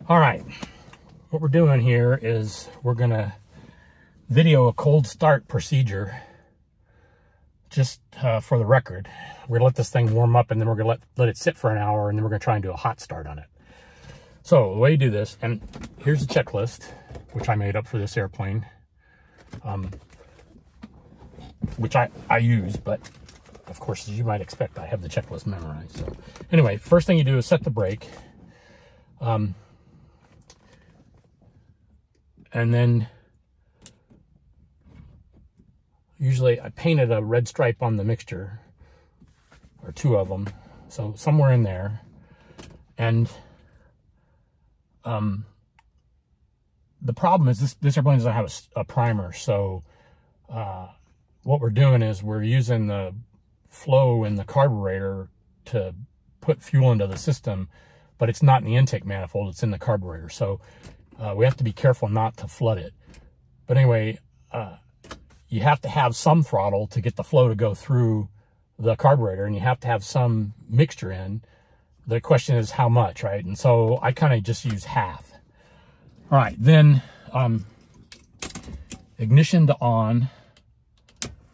All right, what we're doing here is we're gonna video a cold start procedure just for the record. We're gonna let this thing warm up and then we're gonna let it sit for an hour and then we're gonna try and do a hot start on it. So the way you do this, and here's a checklist, which I made up for this airplane, which I use, but of course, as you might expect, I have the checklist memorized. So anyway, first thing you do is set the brake. And then usually I painted a red stripe on the mixture, or two of them, so somewhere in there. And the problem is this airplane doesn't have a primer, so what we're doing is we're using the flow in the carburetor to put fuel into the system, but it's not in the intake manifold, it's in the carburetor. So we have to be careful not to flood it. But anyway, you have to have some throttle to get the flow to go through the carburetor, and you have to have some mixture in. The question is how much, right? And so I kind of just use half. All right, then ignition to on,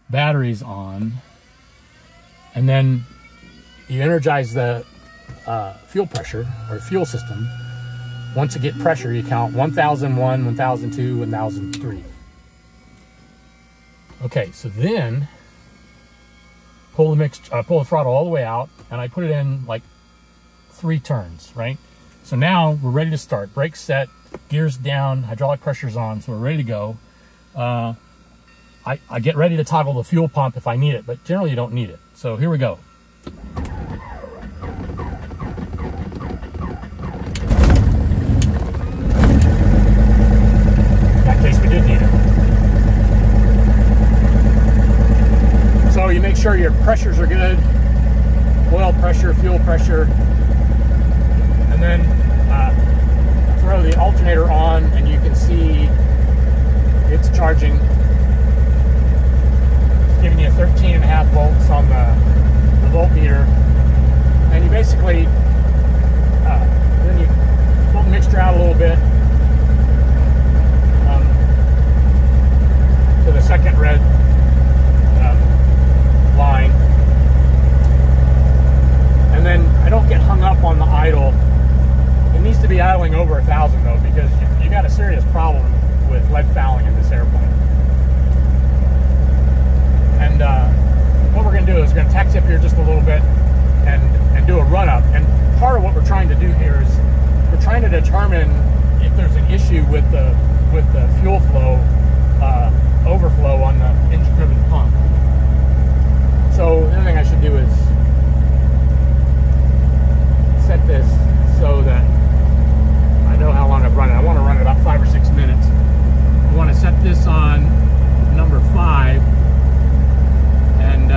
batteries on, and then you energize the fuel pressure or fuel system. Once you get pressure, you count 1001, 1002, 1003. Okay, so then pull the throttle all the way out, and I put it in like 3 turns, right? So now we're ready to start. Brakes set, gears down, hydraulic pressure's on, so we're ready to go. I get ready to toggle the fuel pump if I need it, but generally you don't need it. So here we go. In that case, we did need it. So you make sure your pressures are good, oil pressure, fuel pressure, and then throw the alternator on, and you can see it's charging, giving you 13.5 volts on the voltmeter. And you basically then you pull the mixture out a little bit to the second red line, and then I don't get hung up on the idle. It needs to be idling over 1,000 though, because you got a serious problem with lead fouling in this airplane. And what we're going to do is we're going to taxi up here just a little bit and do a run up. And part of what we're trying to do here is we're trying to determine if there's an issue with the fuel flow overflow on the engine driven pump. So the other thing I should do is set this so that I know how long I've run it. I want to run it about 5 or 6 minutes. I want to set this on number 5 and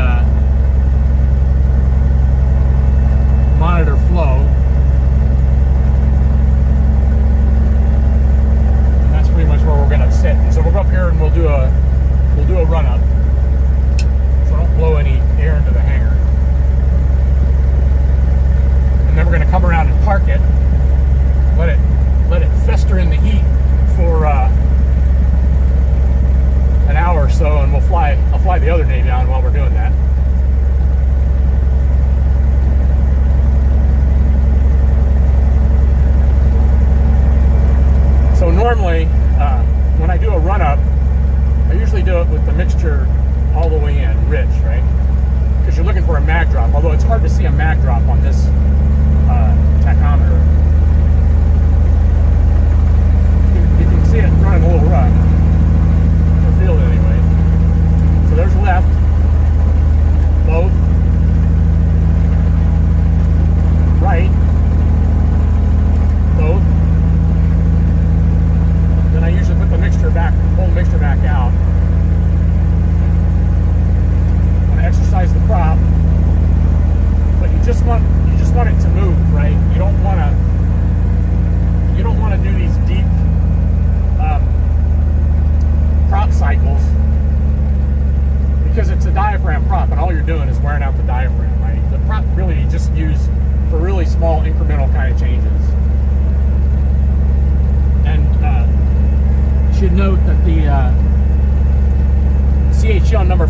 monitor flow. And that's pretty much where we're going to sit. And so we'll go up here and we'll do a run up. So don't blow any air into the hangar. And then we're going to come around and park it. Let it fester in the heat for an hour or so, and I'll fly the other Navion while we're doing that. So normally, when I do a run up, I usually do it with the mixture all the way in, rich, right? Because you're looking for a mag drop, although it's hard to see a mag drop on this tachometer. You can see it running a little rough. The field anyway. So there's left.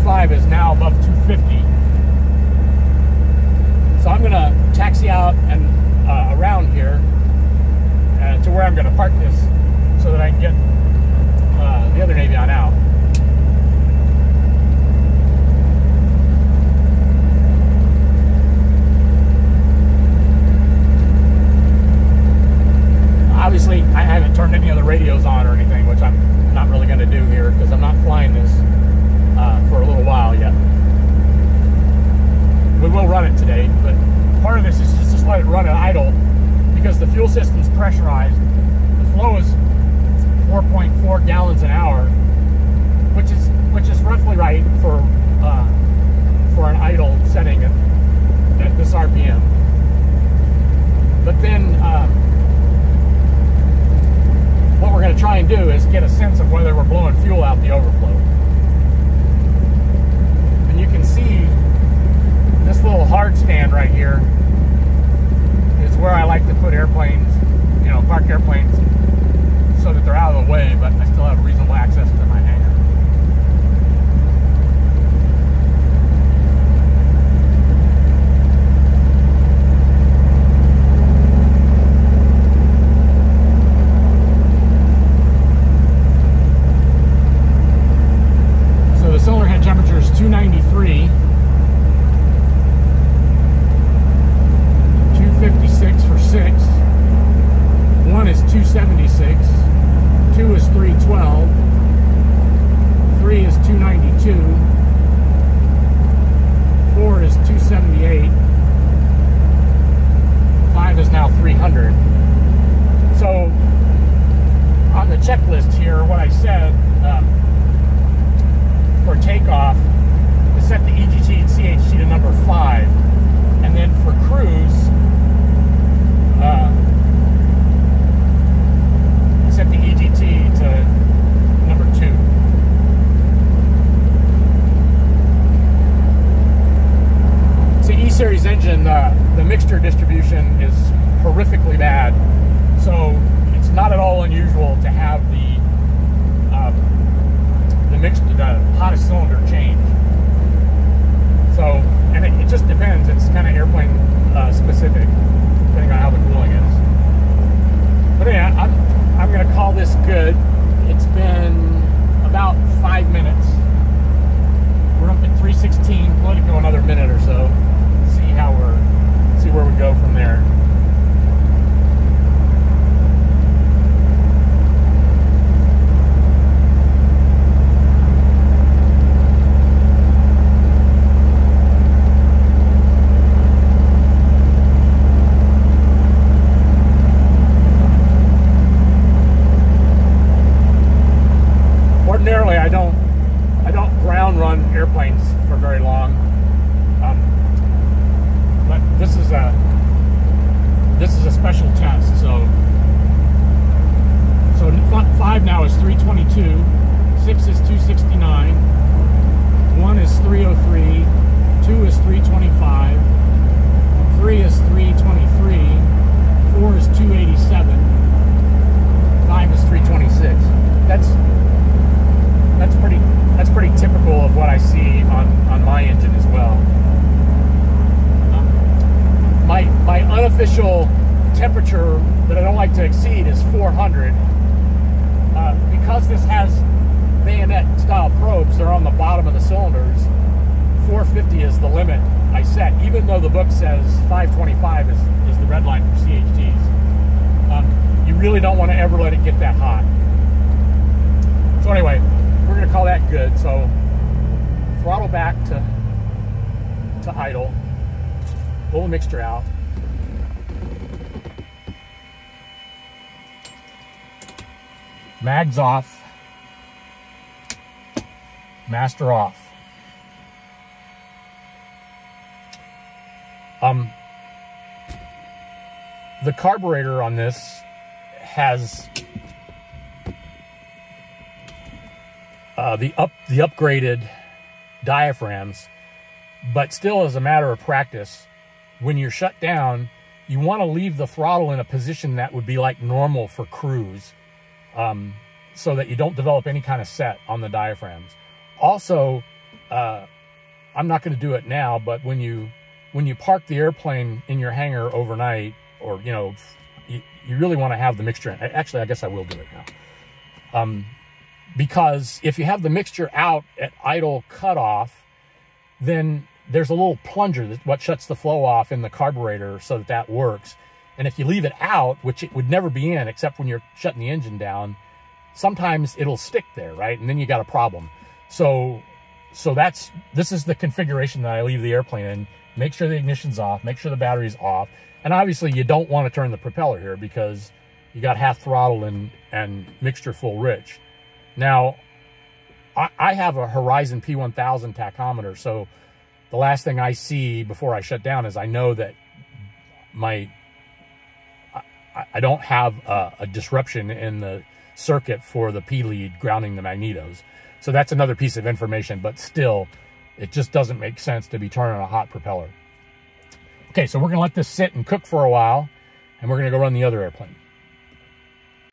525 is now above 250. So I'm gonna taxi out and around here to where I'm gonna park this so that I can get the other Navion out. Obviously, I haven't turned any other radios on or anything, which I'm not really going to do here because I'm not flying this for a little while yet. We will run it today, but part of this is just let it run at idle because the fuel system's pressurized. The flow is 4.4 gallons an hour, which is roughly right for an idle setting at this RPM. But then what we're going to try and do is get a sense of whether we're blowing fuel out the overflow. And you can see this little hard stand right here is where I like to put airplanes, you know, park airplanes so that they're out of the way, but I still have reasonable access to my hangar. Cylinder head temperature is 293, 256 for 6, 1 is 276, 2 is 312, 3 is 292, 4 is 278, 5 is now 300. So on the checklist here, what I said for takeoff is set the EGT and CHT to number 5, and then for cruise set the EGT to number 2. It's an E-Series engine. The mixture distribution is horrifically bad, so it's not at all unusual to have the hottest cylinder change. So, and it just depends. It's kind of airplane specific, depending on how the cooling is. But yeah, I'm going to call this good. It's been about 5 minutes. We're up at 316. Let it go another minute or so. See where we go from there. Ordinarily, I don't ground run airplanes for very long, but this is a special test. So 5 now is 322, 6 is 269, 1 is 303, 2 is 325, 3 is 323, 4 is 287, 5 is 326. That's pretty typical of what I see on my engine as well. My unofficial temperature that I don't like to exceed is 400. Because this has bayonet style probes, they're on the bottom of the cylinders. 450 is the limit I set, even though the book says 525 is the red line for CHTs. You really don't want to ever let it get that hot. So anyway, we're going to call that good. So throttle back to idle, pull the mixture out, mags off, master off. The carburetor on this has the upgraded diaphragms, but still, as a matter of practice, when you're shut down, you want to leave the throttle in a position that would be like normal for cruise, so that you don't develop any kind of set on the diaphragms. Also, I'm not going to do it now, but when you park the airplane in your hangar overnight, or, you know, you really want to have the mixture in. Actually, I guess I will do it now. Because if you have the mixture out at idle cutoff, then there's a little plunger that's what shuts the flow off in the carburetor so that that works. And if you leave it out, which it would never be in except when you're shutting the engine down, sometimes it'll stick there, right? And then you got a problem. So this is the configuration that I leave the airplane in. Make sure the ignition's off, make sure the battery's off. And obviously you don't want to turn the propeller here because you got half throttle and mixture full rich. Now, I have a Horizon P1000 tachometer, so the last thing I see before I shut down is I know that I don't have a disruption in the circuit for the P-lead grounding the magnetos. So that's another piece of information, but still, it just doesn't make sense to be turning a hot propeller. Okay, so we're going to let this sit and cook for a while, and we're going to go run the other airplane.